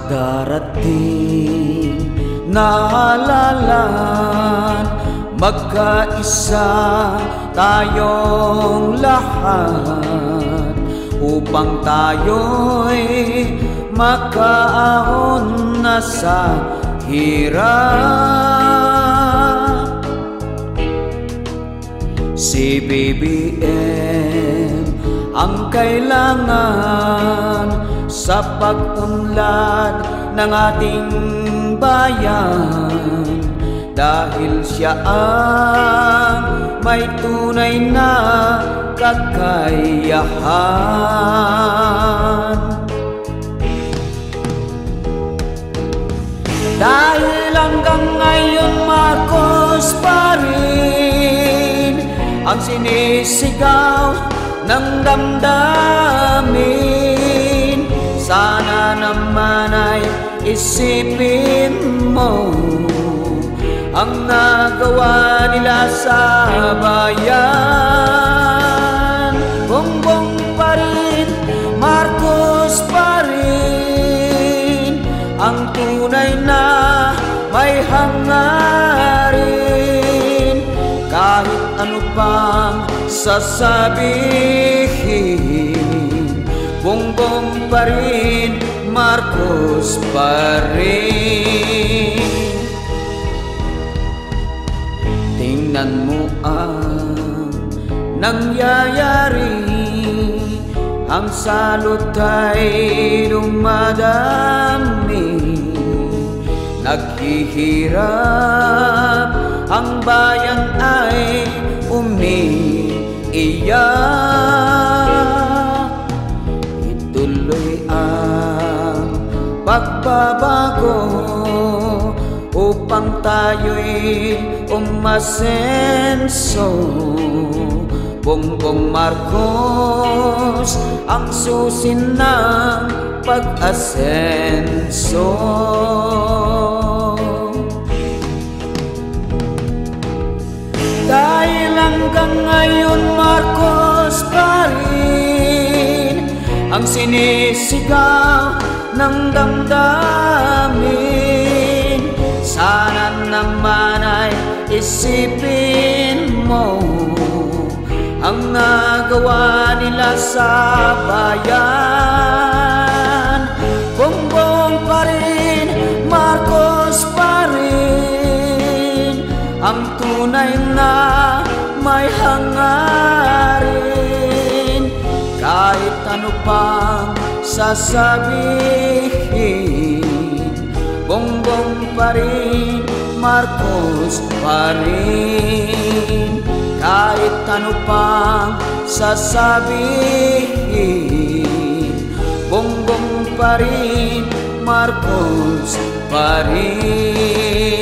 darating na halalan, magkaisa tayong lahat upang tayo'y makaahon na sa hirap. Si BBM ang kailangan sa pag-unlad ng ating bayan, dahil siya ang may tunay na kakayahan. Dahil hanggang ngayon Marcos pa rin ang sinisigaw ng damdamin. Sana naman ay isipin mo ang nagawa nila sa bayan. Bongbong pa rin, Marcos pa rin ang tunay na may hangarin. Kahit ano pang sasabihin, Bongbong pa rin, Marcos pa rin. Tingnan mo ang nangyayari, ang salot ay dumadami. Naghihirap, ang bayan ay umiiyak. Ituloy ang pagbabago upang tayo'y umasenso. Bongbong Marcos ang susi ng pag-asenso. Dahil hanggang ngayon Marcos pa rin ang sinisigaw ng damdamin. Sana naman ay isipin mo ang nagawa nila sa bayan. Bongbong pa rin, Marcos pa rin ang tunay na may hangarin. Kahit ano pang sasabihin, Bongbong pa rin, Marcos pa rin. Kahit ano pang sasabihin, Bongbong pa rin, Marcos pa rin.